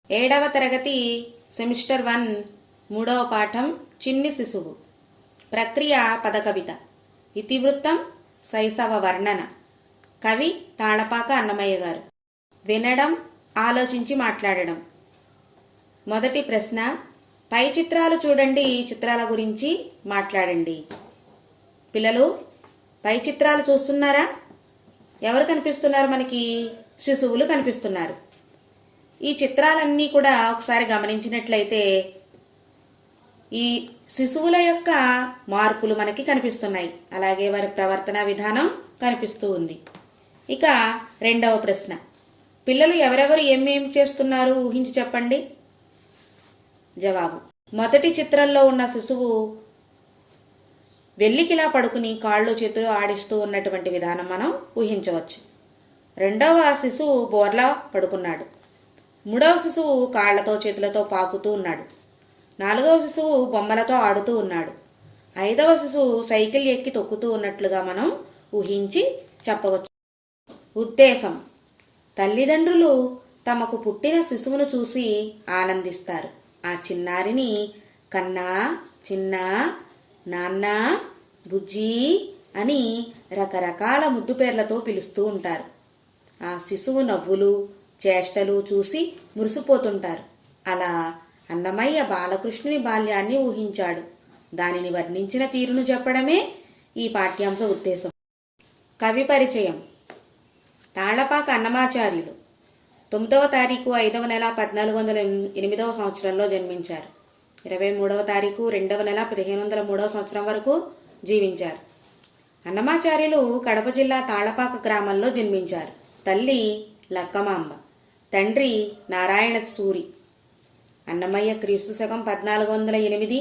ఏడవ తరగతి సెమిస్టర్ 1 మూడవ పాఠం చిన్ని శిశువు. ప్రక్రియ పదకవిత. ఇతివృత్తం శైశవ వర్ణన. కవి తాళపాక అన్నమయ్య గారు. వినడం, ఆలోచించి మాట్లాడడం. మొదటి ప్రశ్న, పై చిత్రాలు చూడండి, చిత్రాల గురించి మాట్లాడండి. పిల్లలు పై చిత్రాలు చూస్తున్నారా? ఎవరు కనిపిస్తున్నారు? మనకి శిశువులు కనిపిస్తున్నారు. ఈ చిత్రాలన్నీ కూడా ఒకసారి గమనించినట్లయితే ఈ శిశువుల యొక్క మార్పులు మనకి కనిపిస్తున్నాయి. అలాగే వారి ప్రవర్తన విధానం కనిపిస్తూ ఉంది. ఇక రెండవ ప్రశ్న, పిల్లలు ఎవరెవరు ఏమేం చేస్తున్నారు ఊహించి చెప్పండి. జవాబు, మొదటి చిత్రంలో ఉన్న శిశువు వెల్లికిలా పడుకుని కాళ్ళు చేతులు ఆడిస్తూ ఉన్నటువంటి విధానం మనం ఊహించవచ్చు. రెండవ శిశువు బోర్లా పడుకున్నాడు. మూడవ శిశువు కాళ్లతో చేతులతో పాకుతూ ఉన్నాడు. నాలుగవ శిశువు బొమ్మలతో ఆడుతూ ఉన్నాడు. ఐదవ శిశువు సైకిల్ ఎక్కి తొక్కుతూ ఉన్నట్లుగా మనం ఊహించి చెప్పవచ్చు. ఉద్దేశం, తల్లిదండ్రులు తమకు పుట్టిన శిశువును చూసి ఆనందిస్తారు. ఆ చిన్నారిని కన్నా, చిన్న, నాన్న, బుజ్జి అని రకరకాల ముద్దు పేర్లతో పిలుస్తూ ఉంటారు. ఆ శిశువు నవ్వులు, చేష్టలు చూసి మురిసిపోతుంటారు. అలా అన్నమయ్య బాలకృష్ణుని బాల్యాన్ని ఊహించాడు. దానిని వర్ణించిన తీరును చెప్పడమే ఈ పాఠ్యాంశ ఉద్దేశం. కవి పరిచయం. తాళపాక అన్నమాచార్యులు 9వ తారీఖు 5వ నెల 1408వ సంవత్సరంలో జన్మించారు. 23వ తారీఖు 2వ నెల 1503వ సంవత్సరం వరకు జీవించారు. అన్నమాచార్యులు కడప జిల్లా తాళపాక గ్రామంలో జన్మించారు. తల్లి లక్కమాంబ, తండ్రి నారాయణ సూరి. అన్నమయ్య క్రీస్తు శకం 1408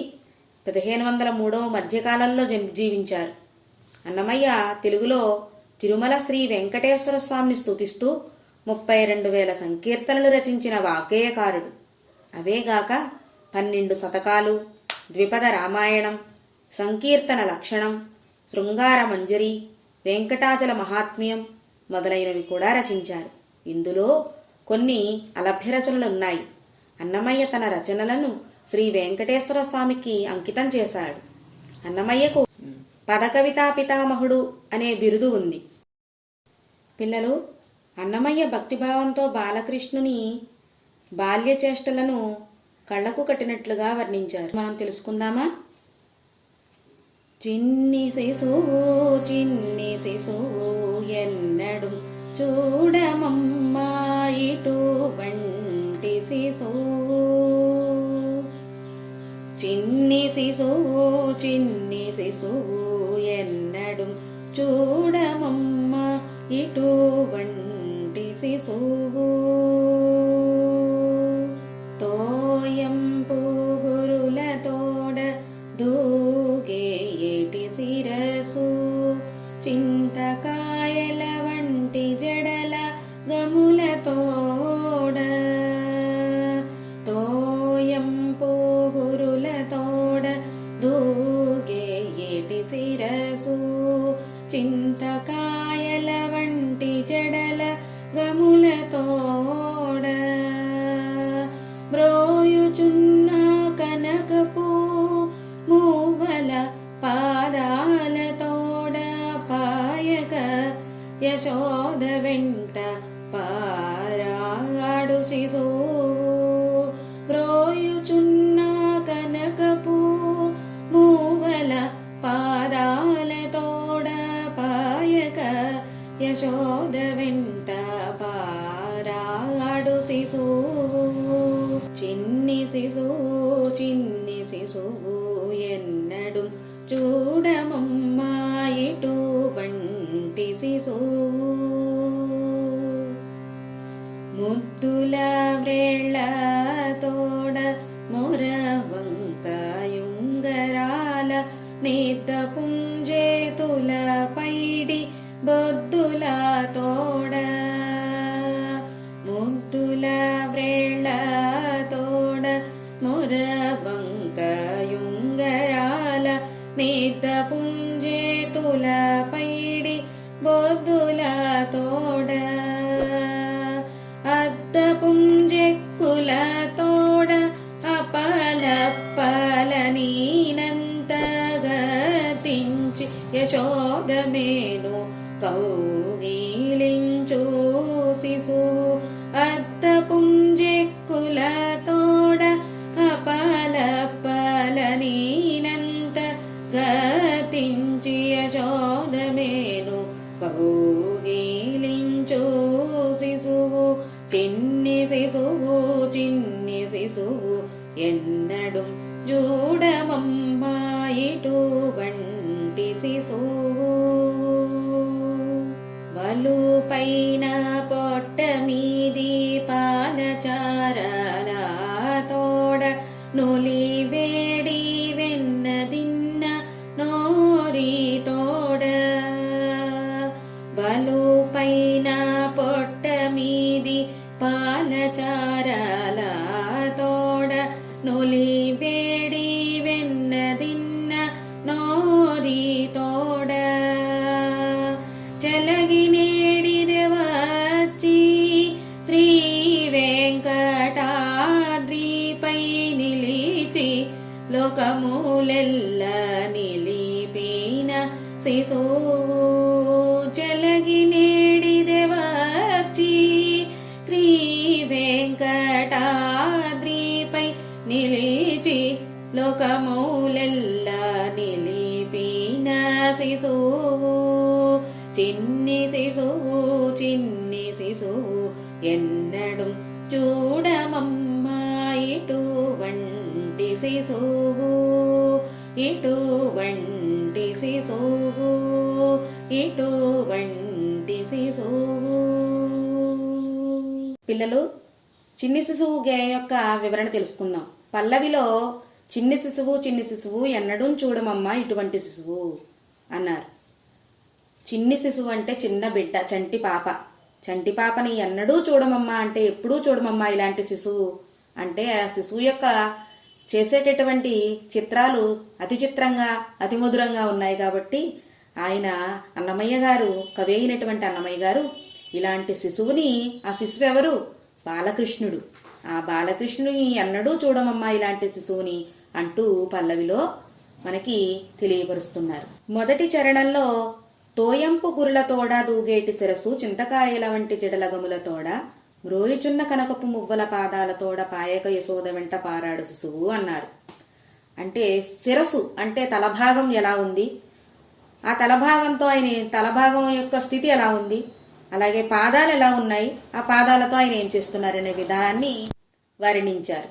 1503 మధ్యకాలంలో జీవించారు. అన్నమయ్య తెలుగులో తిరుమల శ్రీ వెంకటేశ్వర స్వామిని స్తుతిస్తూ 32,000 సంకీర్తనలు రచించిన వాగ్గేయకారుడు. అవేగాక 12 శతకాలు, ద్విపద రామాయణం, సంకీర్తన లక్షణం, శృంగార మంజరి, వెంకటాచల మహాత్మ్యం మొదలైనవి కూడా రచించారు. ఇందులో కొన్ని అలభ్య రచనలున్నాయి. అన్నమయ్య తన రచనలను శ్రీ వెంకటేశ్వర స్వామికి అంకితం చేశాడు. అన్నమయ్యకు పదకవితా పితామహుడు అనే బిరుదు ఉంది. పిల్లలు, అన్నమయ్య భక్తిభావంతో బాలకృష్ణుని బాల్య చేష్టలను కళ్లకు కట్టినట్లుగా వర్ణించారు. మనం తెలుసుకుందామా? చిన్ని శిశువు చిన్ని శిశువు ఎన్నడు చూడమమ్మా ఇటువంటి శిశువు. చిన్ని శిశువు చిన్ని శిశువు ఎన్నడు చూడమమ్మా ఇటువంటి శిశువు. తోయంపు గురులతోడ దూగే ఏటి శిరసు, చింతకాయల వంటి జడల గములతోడ. తోయంపు గురులతోడ దూగే ఏటి శిరసు, చింతకాయల వంటి జడల గములతోడ. బ్రోయుచున్న కనకపు మూవల పాదాలతోడ పాయక యశోద వెంట పారాడు శిశువు. బ్రోయుచున్న కనకపు మూవల పాదాలతోడ పాయక యశోద వెంట పారాడు శిశువు. చిన్ని శిశువు చిన్ని శిశువు ఎన్నడు చూడమమ్మా ఇటువంటి శిశువు. ముద్దుల వ్రేళ్ల తోడ మొరవంక యుంగరాల నిద్ద పుంజేతుల పైడి బొద్దుల తోడ. ముద్దుల వ్రేళ్ల తోడ మొరవంక యుంగరాల నిద్ద పుంజేతుల పైడి బొద్దుల తోడ. అద్ద పుంజెక్కుల గదించి యశోదమేను కౌగిలించు శిశువు అత్త పుంజెక్కుల తోడ అపలపలనీనంత గతించి యశోదమేను కౌగిలించు శిశువు చిన్ని శిశువు ఎన్నడు జూడమమ్మా ఇటువంటి శిశువు వలుపైన పొట్ట మీది పాలచారల తోడ నులి వేడి వెన్నదిన్న నోరి తోడ వలుపైన పొట్ట మీది పాలచారల తోడ నులి వేడి వెన్నదిన్న నోరి తోడ చలగి నేడిదెవచ్చి శ్రీ వెంకటాద్రిపై నిలిచి లోకములెల్ల నిలిపిన శిశువు చలగి నేడిదెవచ్చి శ్రీ వెంకటాద్రిపై నిలిచి లోకములెల్ల నిలిపిన శిశువు చిన్ని శిశువు ఎన్నడు చూడమమ్మా ఇటువంటి శిశువు ఇటువంటి శిశువు. పిల్లలు, చిన్ని శిశువు గేయం యొక్క వివరణ తెలుసుకుందాం. పల్లవిలో చిన్ని శిశువు ఎన్నడూ చూడమమ్మా ఇటువంటి శిశువు అన్నారు. చిన్ని శిశువు అంటే చిన్న బిడ్డ, చంటి పాపని ఎన్నడూ చూడమమ్మా అంటే ఎప్పుడూ చూడమమ్మా ఇలాంటి శిశువు అంటే ఆ శిశువు యొక్క చేసేటటువంటి చిత్రాలు అతి చిత్రంగా అతి మధురంగా ఉన్నాయి. కాబట్టి ఆయన అన్నమయ్య గారు, కవి అయినటువంటి అన్నమయ్య గారు ఇలాంటి శిశువుని, ఆ శిశువు ఎవరు? బాలకృష్ణుడు. ఆ బాలకృష్ణుని ఎన్నడూ చూడమమ్మా ఇలాంటి శిశువుని అంటూ పల్లవిలో మనకి తెలియపరుస్తున్నారు. మొదటి చరణంలో తోయంపు గురుల తోడ దూగేటి శిరసు చింతకాయల వంటి జడలగముల తోడ మ్రోయుచున్న కనకపు మువ్వల పాదాల తోడ పాయక యశోద వెంట పారాడు శిశువు అన్నారు. అంటే శిరసు అంటే తలభాగం ఎలా ఉంది, ఆ తలభాగంతో ఆయన తలభాగం యొక్క స్థితి ఎలా ఉంది, అలాగే పాదాలు ఎలా ఉన్నాయి, ఆ పాదాలతో ఆయన ఏం చేస్తున్నారనే విధానాన్ని వర్ణించారు.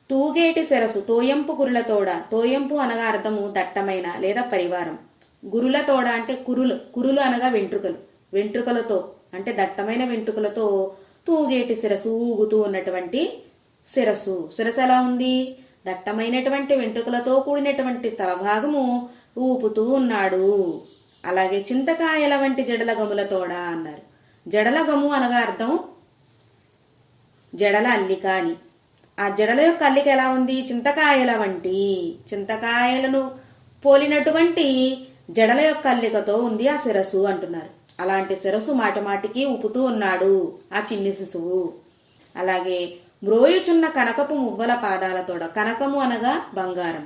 తూగేటి శిరసు తోయంపు గురుల తోడ, తోయంపు అనగా అర్థము దట్టమైన లేదా పరివారం, గురుల తోడ అంటే కురులు అనగా వెంట్రుకలతో అంటే దట్టమైన వెంట్రుకలతో తూగేటి శిరసు ఊగుతూ ఉన్నటువంటి శిరసు ఎలా ఉంది? దట్టమైనటువంటి వెంట్రుకలతో కూడినటువంటి తలభాగము ఊపుతూ ఉన్నాడు. అలాగే చింతకాయల వంటి జడలగముల తోడ అన్నారు. జడలగము అనగా అర్థం జడల అల్లిక అని. ఆ జడల యొక్క అల్లిక ఎలా ఉంది? చింతకాయలను పోలినటువంటి జడల యొక్క అల్లికతో ఉంది ఆ శిరస్సు అంటున్నారు. అలాంటి శిరస్సు మాటిమాటికి ఊపుతూ ఉన్నాడు ఆ చిన్ని శిశువు. అలాగే మ్రోయుచున్న కనకపు మువ్వల పాదాలతోడ, కనకము అనగా బంగారం,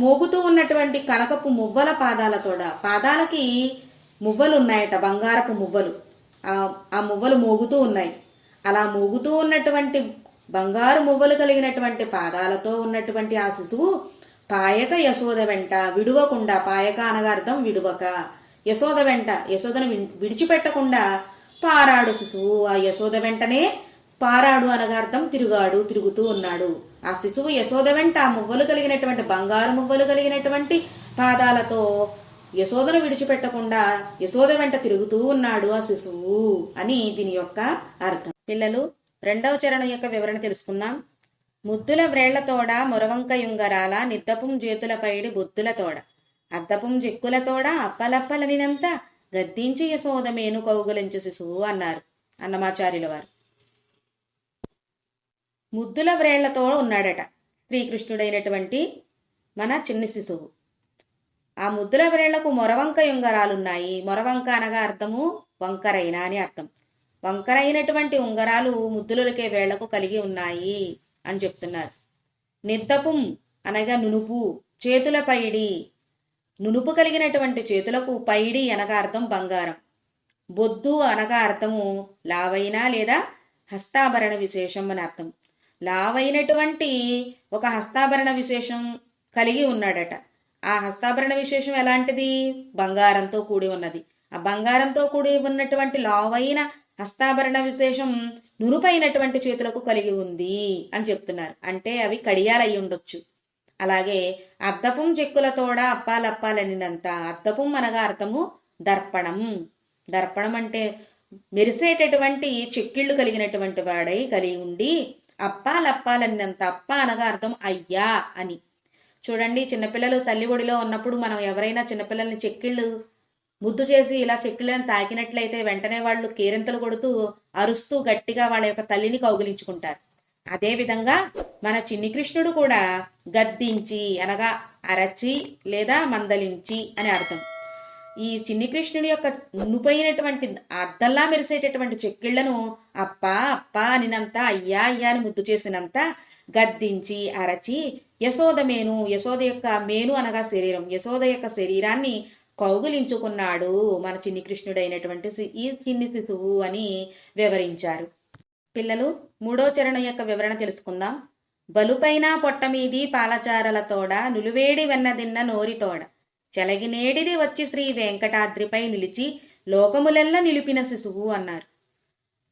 మోగుతూ ఉన్నటువంటి కనకపు మువ్వల పాదాలతోడ, పాదాలకి మువ్వలు ఉన్నాయట, బంగారపు మువ్వలు. ఆ మువ్వలు మోగుతూ ఉన్నాయి. అలా మోగుతూ ఉన్నటువంటి బంగారు మువ్వలు కలిగినటువంటి పాదాలతో ఉన్నటువంటి ఆ శిశువు పాయక యశోద వెంట విడువకుండా, పాయక అనగా అర్థం విడువక, యశోద వెంట యశోదను విడిచిపెట్టకుండా పారాడు శిశువు. ఆ యశోద వెంటనే పారాడు అనగా అర్థం తిరుగుతూ ఉన్నాడు. ఆ శిశువు యశోద వెంట ఆ మువ్వలు కలిగినటువంటి బంగారు మువ్వలు కలిగినటువంటి పాదాలతో యశోదను విడిచిపెట్టకుండా యశోద వెంట తిరుగుతూ ఉన్నాడు ఆ శిశువు అని దీని యొక్క అర్థం. పిల్లలు, రెండవ చరణం యొక్క వివరణ తెలుసుకుందాం. ముద్దుల వ్రేళ్లతోడ మొరవంక యుంగరాల నిద్దపుం చేతుల పైడి బుద్ధుల తోడ అద్దపుం జిక్కుల తోడ అప్పలప్పలనినంత గద్దించి యశోదమేను కౌగులించు శిశువు అన్నారు అన్నమాచార్యుల వారు. ముద్దుల వ్రేళ్లతో ఉన్నాడట శ్రీకృష్ణుడైనటువంటి మన చిన్ని శిశువు. ఆ ముద్దుల వ్రేళ్లకు మొరవంక యుంగరాలున్నాయి. మొరవంక అనగా అర్థము వంకరైన అని అర్థం. వంకరైనటువంటి ఉంగరాలు ముద్దులకే వేళ్లకు కలిగి ఉన్నాయి అని చెప్తున్నారు. నిద్దపుం అనగా నునుపు, చేతుల పైడి, నునుపు కలిగినటువంటి చేతులకు పైడి అనగా అర్థం బంగారం. బొద్దు అనగా అర్థము లావైన లేదా హస్తాభరణ విశేషం అని అర్థం. లావైనటువంటి ఒక హస్తాభరణ విశేషం కలిగి ఉన్నాడట. ఆ హస్తాభరణ విశేషం ఎలాంటిది? బంగారంతో కూడి ఉన్నది. ఆ బంగారంతో కూడి ఉన్నటువంటి లావైన హస్తాభరణ విశేషం నునుపైనటువంటి చేతులకు కలిగి ఉంది అని చెప్తున్నారు. అంటే అవి కడియాలు అయి ఉండొచ్చు. అలాగే అద్దపం చెక్కులతోడ అప్పాలప్పాలనినంత. అద్దపం అనగా అర్థము దర్పణం. దర్పణం అంటే మెరిసేటటువంటి చెక్కిళ్ళు కలిగినటువంటి వాడై కలిగి ఉండి అప్పాలప్పాలన్నంత. అప్ప అనగా అర్థం అయ్యా అని. చూడండి, చిన్నపిల్లలు తల్లి ఒడిలో ఉన్నప్పుడు మనం ఎవరైనా చిన్నపిల్లల్ని చెక్కిళ్ళు ముద్దు చేసి ఇలా చెక్కిళ్ళని తాకినట్లయితే వెంటనే వాళ్ళు కేరింతలు కొడుతూ అరుస్తూ గట్టిగా వాళ్ళ యొక్క తల్లిని కౌగిలించుకుంటారు. అదేవిధంగా మన చిన్ని కృష్ణుడు కూడా గద్దించి అనగా అరచి లేదా మందలించి అని అర్థం. ఈ చిన్ని కృష్ణుడి యొక్క నునుపైనటువంటి అద్దల్లా మెరిసేటటువంటి చెక్కిళ్లను అప్ప అప్ప అనినంత, అయ్యా అయ్యా అని ముద్దు చేసినంత గద్దించి అరచి యశోద మేను, యశోద యొక్క మేను అనగా శరీరం, యశోద యొక్క శరీరాన్ని కౌగులించుకున్నాడు మన చిన్ని కృష్ణుడైనటువంటి ఈ చిన్ని శిశువు అని వివరించారు. పిల్లలు, 3వ చరణం యొక్క వివరణ తెలుసుకుందాం. బలుపైన పొట్టమీది పాలచారలతోడ నులివేడి వెన్నదిన్న నోరితోడ చెలగినేడిది వచ్చి శ్రీ వెంకటాద్రిపై నిలిచి లోకములెల్ల నిలిపిన శిశువు అన్నారు.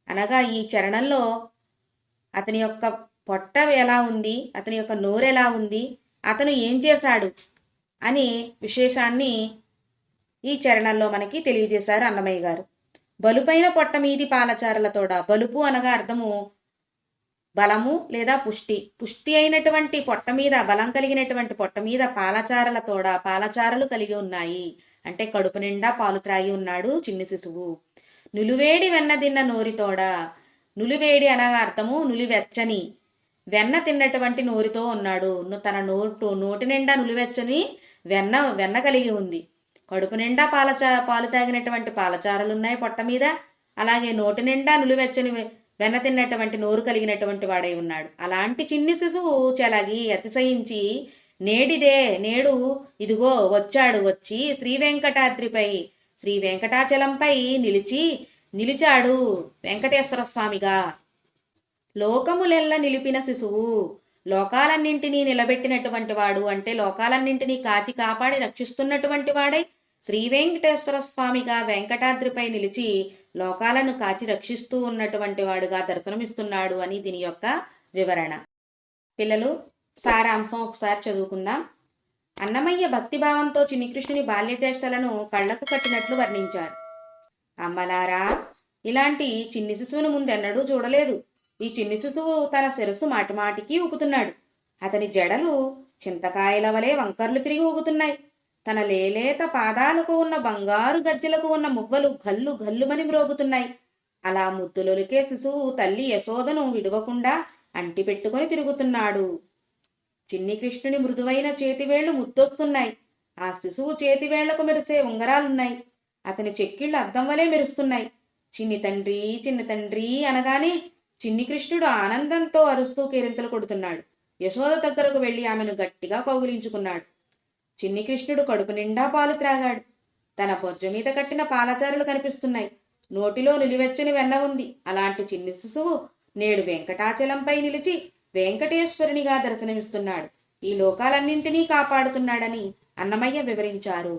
అనగా ఈ చరణంలో అతని యొక్క పొట్ట ఎలా ఉంది, అతని యొక్క నోరు ఎలా ఉంది, అతను ఏం చేశాడు అని విశేషాన్ని ఈ చరణంలో మనకి తెలియజేశారు అన్నమయ్య గారు. బలుపైన పొట్ట మీది పాలచారలతోడ. బలుపు అనగా అర్థము బలము లేదా పుష్టి. పుష్టి అయినటువంటి పొట్ట మీద, బలం కలిగినటువంటి పొట్ట మీద పాలచారలతోడ, పాలచారలు కలిగి ఉన్నాయి. అంటే కడుపు నిండా పాలు త్రాగి ఉన్నాడు చిన్ని శిశువు. నులివేడి వెన్నదిన్న నోరితోడ. నులివేడి అనగా అర్థము నులివెచ్చని, వెన్న తిన్నటువంటి నోరితో ఉన్నాడు. తన నోటి నిండా నులివెచ్చని వెన్న కలిగి ఉంది. కడుపు నిండా పాలు తాగినటువంటి పాలచారలున్నాయి పొట్ట మీద. అలాగే నోటి నిండా నులివెచ్చని వెన్న తిన్నటువంటి నోరు కలిగినటువంటి వాడై ఉన్నాడు. అలాంటి చిన్ని శిశువు చెలగి అతిశయించి నేడు ఇదిగో వచ్చాడు, వచ్చి శ్రీ వెంకటాద్రిపై, శ్రీ వెంకటాచలంపై నిలిచాడు వెంకటేశ్వర స్వామిగా. లోకములెల్ల నిలిపిన శిశువు, లోకాలన్నింటినీ నిలబెట్టినటువంటి వాడు, అంటే లోకాలన్నింటినీ కాచి కాపాడి రక్షిస్తున్నటువంటి వాడై శ్రీ వెంకటేశ్వర స్వామిగా వెంకటాద్రిపై నిలిచి లోకాలను కాచి రక్షిస్తూ ఉన్నటువంటి వాడుగా దర్శనమిస్తున్నాడు అని దీని యొక్క వివరణ. పిల్లలు, సారాంశం ఒకసారి చదువుకుందాం. అన్నమయ్య భక్తిభావంతో చిన్ని కృష్ణుని బాల్యచేష్టలను కళ్లకు కట్టినట్లు వర్ణించారు. అమ్మలారా, ఇలాంటి చిన్ని శిశువును ముందెన్నడూ చూడలేదు. ఈ చిన్ని శిశువు తన శిరస్సు మాటిమాటికి ఊపుతున్నాడు. అతని జడలు చింతకాయల వలె వంకర్లు తిరిగి ఊగుతున్నాయి. తన లేలేత పాదాలకు ఉన్న బంగారు గజ్జలకు ఉన్న మువ్వలు గల్లు గల్లుమని మ్రోగుతున్నాయి. అలా ముద్దులొలికే శిశువు తల్లి యశోదను విడవకుండా అంటిపెట్టుకుని తిరుగుతున్నాడు. చిన్ని కృష్ణుని మృదువైన చేతివేళ్లు ముద్దొస్తున్నాయి. ఆ శిశువు చేతివేళ్లకు మెరిసే ఉంగరాలున్నాయి. అతని చెక్కిళ్ళు అద్దం వలె మెరుస్తున్నాయి. చిన్ని తండ్రి, చిన్ని తండ్రి అనగానే చిన్ని కృష్ణుడు ఆనందంతో అరుస్తూ కేరింతలు కొడుతున్నాడు. యశోద దగ్గరకు వెళ్లి ఆమెను గట్టిగా కౌగిలించుకున్నాడు. చిన్ని కృష్ణుడు కడుపు నిండా పాలు త్రాగాడు. తన బొజ్జ మీద కట్టిన పాలచారులు కనిపిస్తున్నాయి. నోటిలో నిలివెచ్చని వెన్న ఉంది. అలాంటి చిన్ని శిశువు నేడు వెంకటాచలంపై నిలిచి వెంకటేశ్వరునిగా దర్శనమిస్తున్నాడు. ఈ లోకాలన్నింటినీ కాపాడుతున్నాడని అన్నమయ్య వివరించారు.